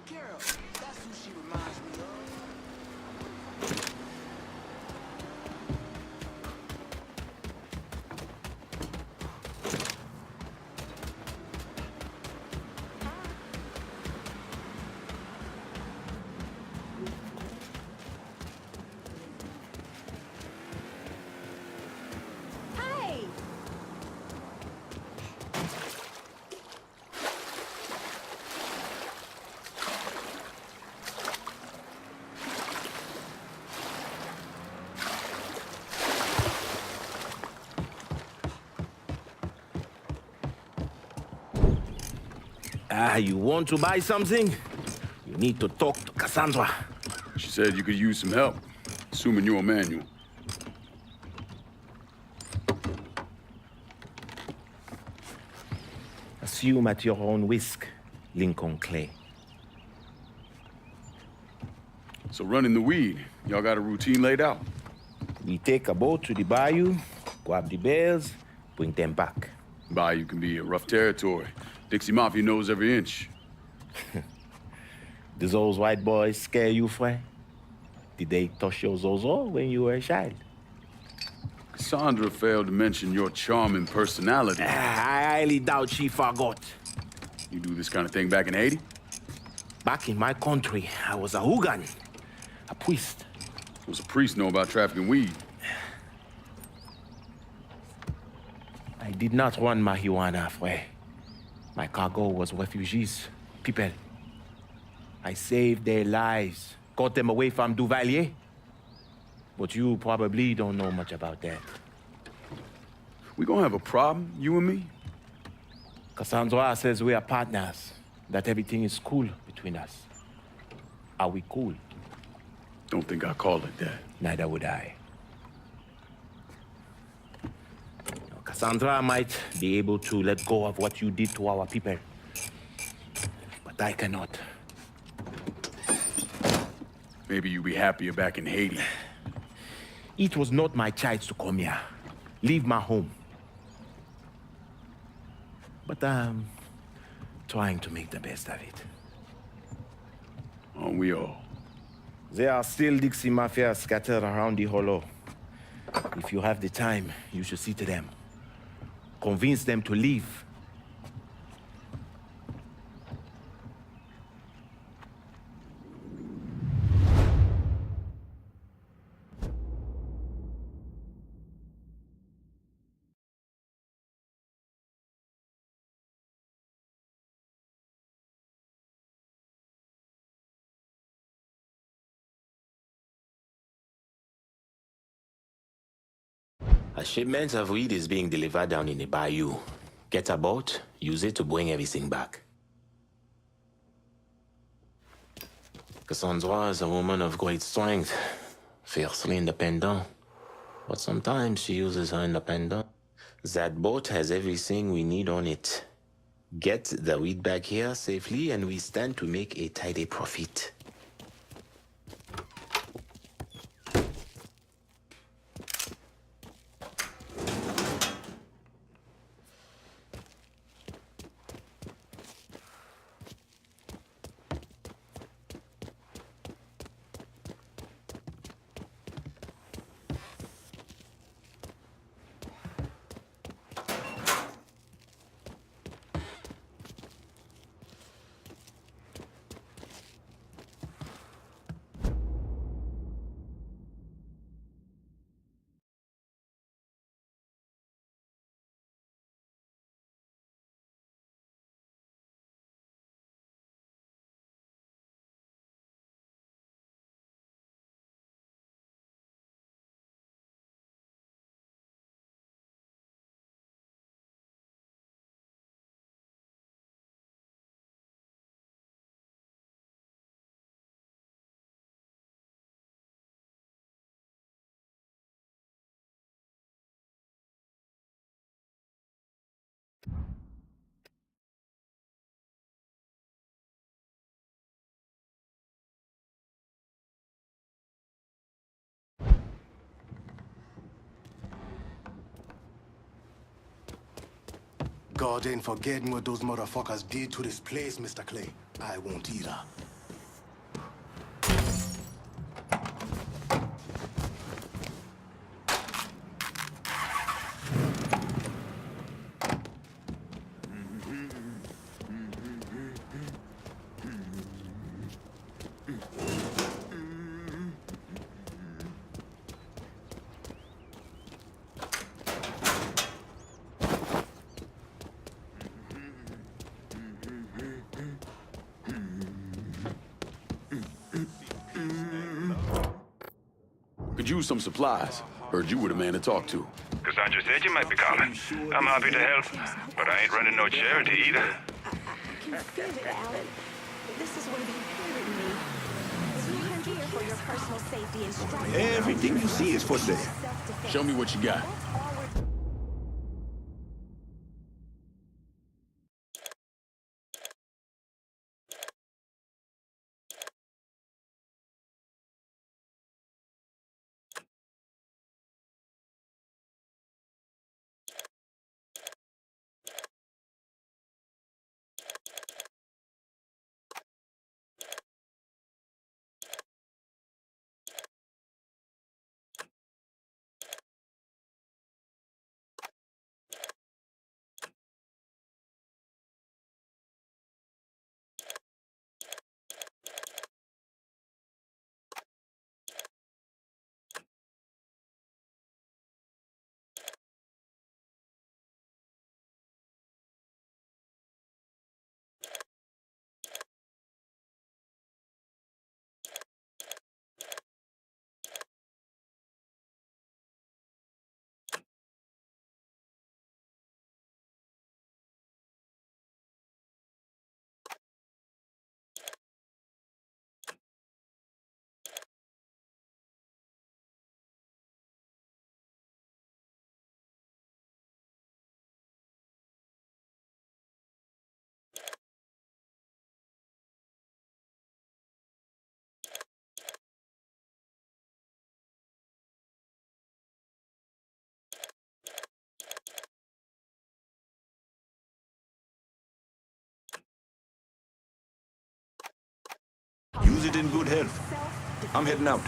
Carol, that's who she reminds me of. You want to buy something? You need to talk to Cassandra. She said you could use some help, assuming you're a manual. Assume at your own risk, Lincoln Clay. So running the weed, y'all got a routine laid out? We take a boat to the bayou, grab the bears, bring them back. Bayou can be a rough territory. Dixie Mafia knows every inch. Do those white boys scare you, Fred? Did they touch your zozo when you were a child? Cassandra failed to mention your charming personality. I highly doubt she forgot. You do this kind of thing back in Haiti? Back in my country, I was a hooligan, a priest. What's a priest know about trafficking weed? I did not run marijuana, Fred. My cargo was refugees, people. I saved their lives, got them away from Duvalier. But you probably don't know much about that. We gonna have a problem, you and me? Cassandra says we are partners, that everything is cool between us. Are we cool? Don't think I call it that. Neither would I. Cassandra might be able to let go of what you did to our people. But I cannot. Maybe you'd be happier back in Haiti. It was not my choice to come here. Leave my home. But I'm trying to make the best of it. Aren't we all? There are still Dixie Mafia scattered around the hollow. If you have the time, you should see to them. Convince them to leave. A shipment of weed is being delivered down in the bayou. Get a boat, use it to bring everything back. Cassandra is a woman of great strength, fiercely independent. But sometimes she uses her independence. That boat has everything we need on it. Get the weed back here safely and we stand to make a tidy profit. God ain't forgetting what those motherfuckers did to this place, Mr. Clay. I won't either. Could use some supplies. Heard you were the man to talk to. Cassandra said you might be calling. I'm happy to help, but I ain't running no charity either. I can feel it, Alan. This is where you hurt me. You can fear for your personal safety and strike. Everything you see is for sale. Show me what you got. Use it in good health. I'm heading out.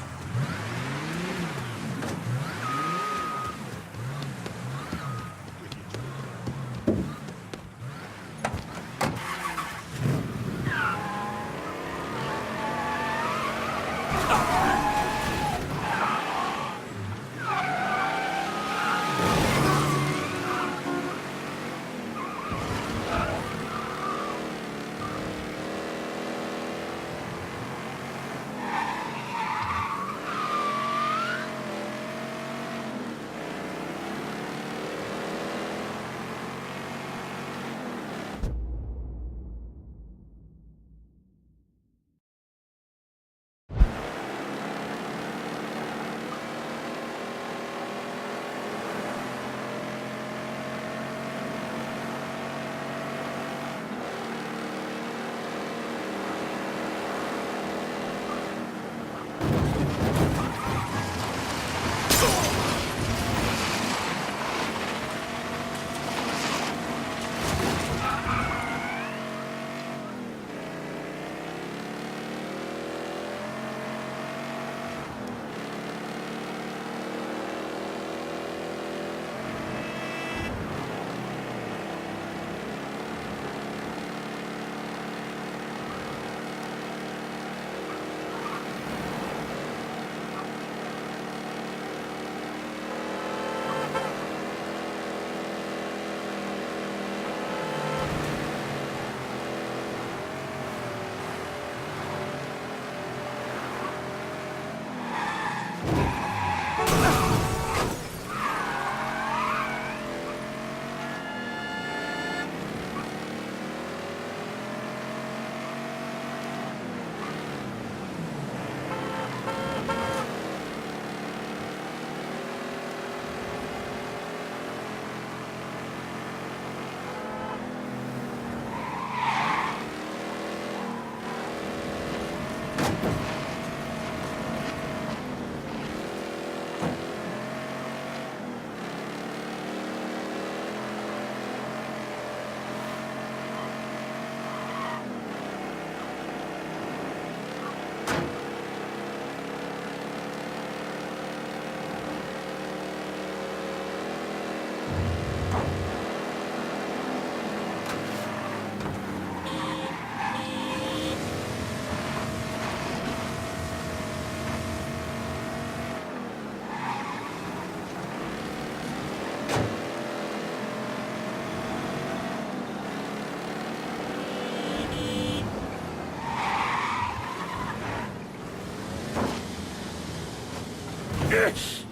Yes!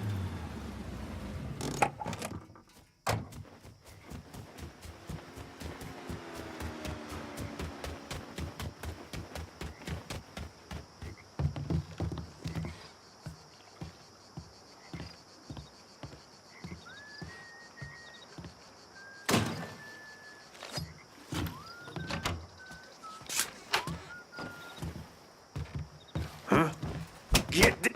Get the...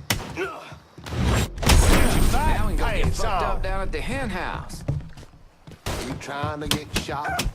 Now we gonna get fucked up down at the hen house. You trying to get shot?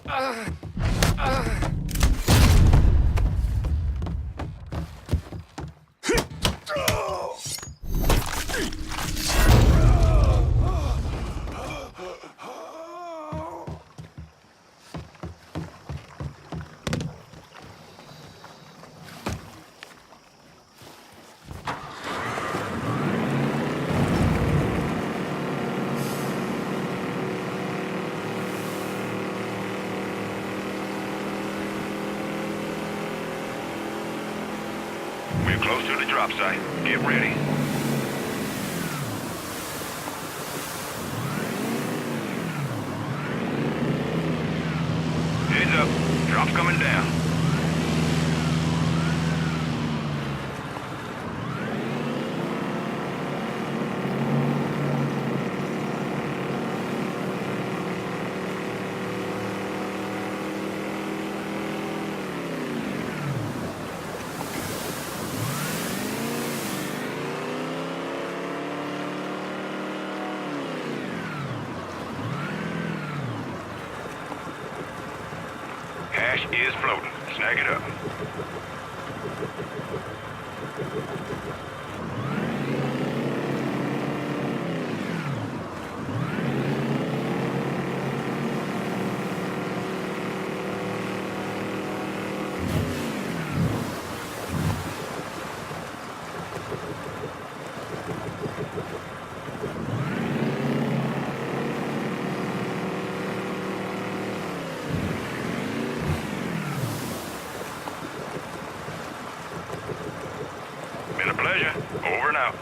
We're close to the drop site. Get ready. Heads up. Drop's coming down. Hash is floating. Snag it up. Been a pleasure. Over and out.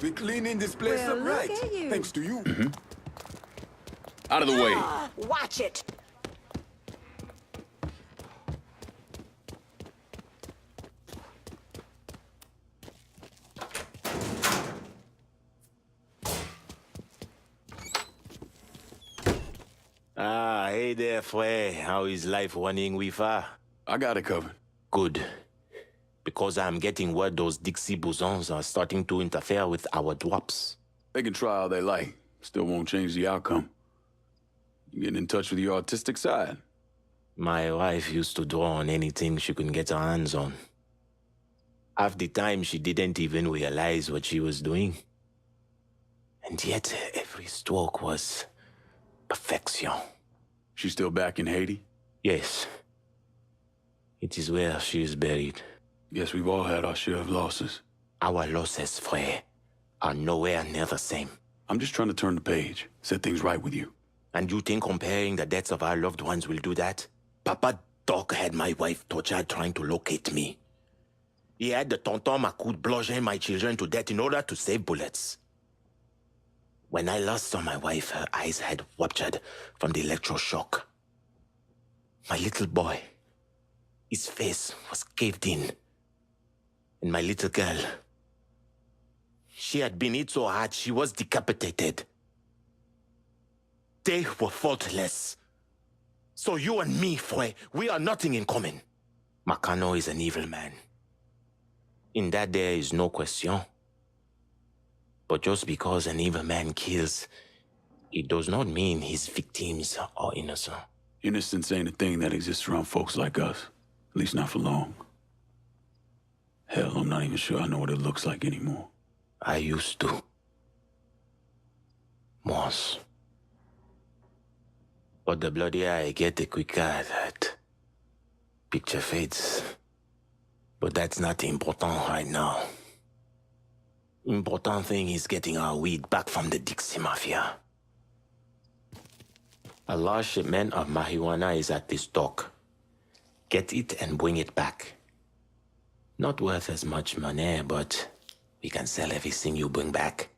We're cleaning this place Well, up look right. at you. Thanks to you. Out of the way. Watch it. Ah, hey there, Frey. How is life running with her? I got it covered. Good. Because I'm getting word those Dixie bosons are starting to interfere with our drops. They can try all they like. Still won't change the outcome. You getting in touch with your artistic side? My wife used to draw on anything she could get her hands on. Half the time, she didn't even realize what she was doing. And yet, every stroke was perfection. She's still back in Haiti? Yes. It is where she is buried. Guess we've all had our share of losses. Our losses, Frey, are nowhere near the same. I'm just trying to turn the page, set things right with you. And you think comparing the deaths of our loved ones will do that? Papa Doc had my wife tortured trying to locate me. He had the tonton Macoute bludgeon my children to death in order to save bullets. When I last saw my wife, her eyes had ruptured from the electroshock. My little boy, his face was caved in. And my little girl, she had been hit so hard she was decapitated. They were faultless. So you and me, Frey, we are nothing in common. Makano is an evil man. In that there is no question. But just because an evil man kills, it does not mean his victims are innocent. Innocence ain't a thing that exists around folks like us. At least not for long. Hell, I'm not even sure I know what it looks like anymore. I used to. Once. But the bloodier I get, the quicker that picture fades. But that's not important right now. Important thing is getting our weed back from the Dixie Mafia. A large shipment of marijuana is at this dock. Get it and bring it back. Not worth as much money, but we can sell everything you bring back.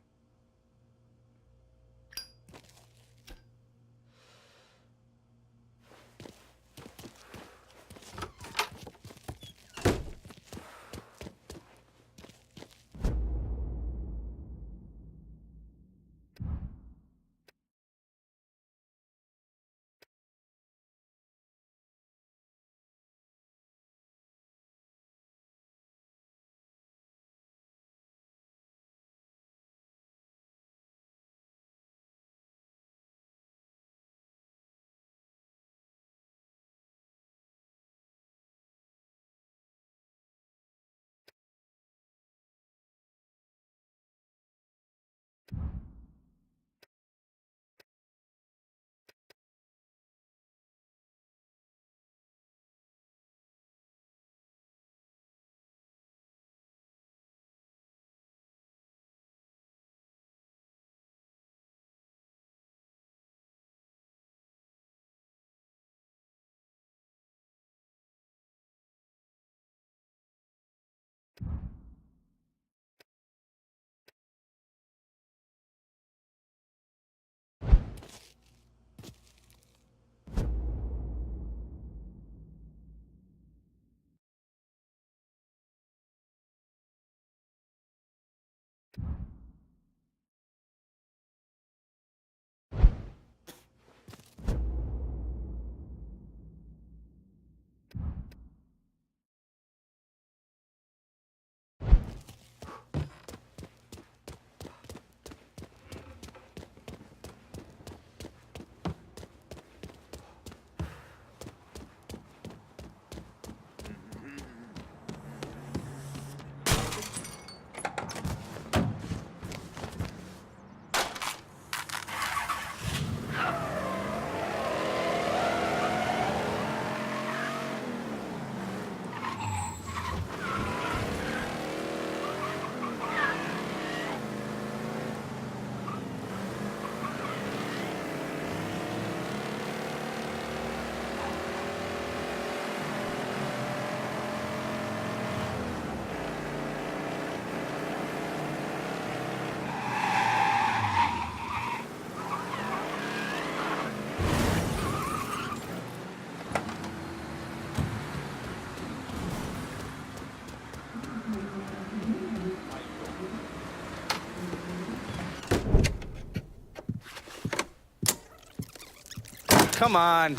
Come on.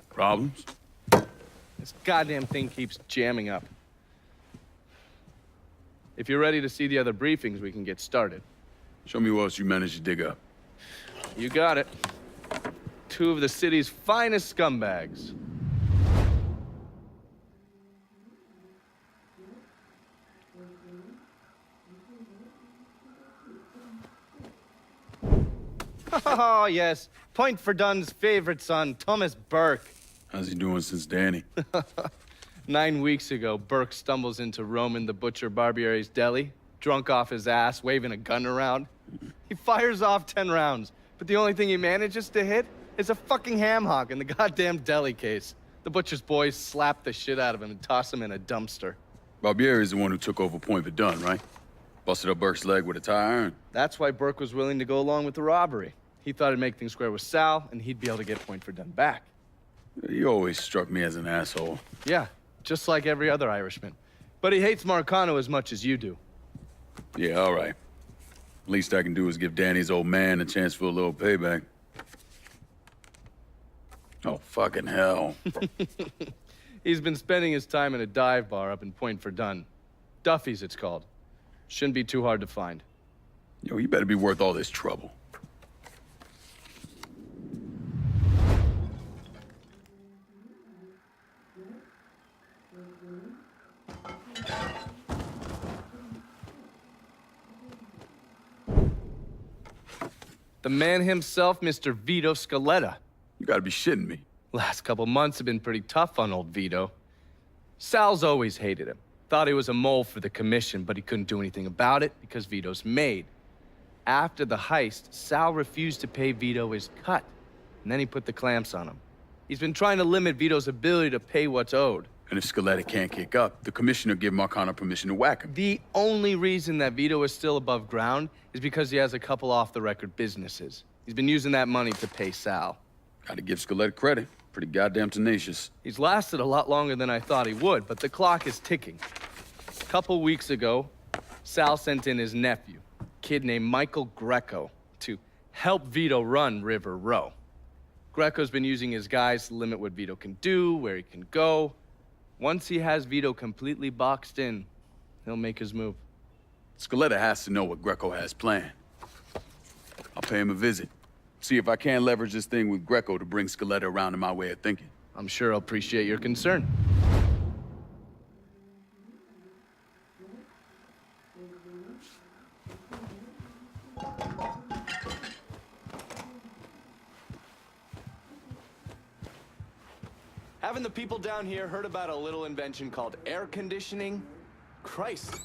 Problems? This goddamn thing keeps jamming up. If you're ready to see the other briefings, we can get started. Show me what else you managed to dig up. You got it. 2 of the city's finest scumbags. Oh, yes. Point for Dunn's favorite son, Thomas Burke. How's he doing since Danny? 9 weeks ago, Burke stumbles into Roman the Butcher Barbiere's deli, drunk off his ass, waving a gun around. He fires off 10 rounds, but the only thing he manages to hit is a fucking ham hock in the goddamn deli case. The Butcher's boys slap the shit out of him and toss him in a dumpster. Barbiere's the one who took over Point Verdun, right? Busted up Burke's leg with a tire iron. That's why Burke was willing to go along with the robbery. He thought it'd make things square with Sal, and he'd be able to get Point Verdun back. He always struck me as an asshole. Yeah, just like every other Irishman. But he hates Marcano as much as you do. Yeah, all right. Least I can do is give Danny's old man a chance for a little payback. Oh, fucking hell. He's been spending his time in a dive bar up in Point Verdun. Duffy's, it's called. Shouldn't be too hard to find. Yo, you better be worth all this trouble. The man himself, Mr. Vito Scaletta. You gotta be shitting me. Last couple months have been pretty tough on old Vito. Sal's always hated him. Thought he was a mole for the commission, but he couldn't do anything about it because Vito's made. After the heist, Sal refused to pay Vito his cut, and then he put the clamps on him. He's been trying to limit Vito's ability to pay what's owed. And if Scaletta can't kick up, the commissioner give Marcano permission to whack him. The only reason that Vito is still above ground is because he has a couple off-the-record businesses. He's been using that money to pay Sal. Gotta give Scaletta credit. Pretty goddamn tenacious. He's lasted a lot longer than I thought he would, but the clock is ticking. A couple weeks ago, Sal sent in his nephew, a kid named Michael Greco, to help Vito run River Row. Greco's been using his guys to limit what Vito can do, where he can go. Once he has Vito completely boxed in, he'll make his move. Scaletta has to know what Greco has planned. I'll pay him a visit. See if I can't leverage this thing with Greco to bring Scaletta around to my way of thinking. I'm sure he'll appreciate your concern. Haven't the people down here heard about a little invention called air conditioning? Christ.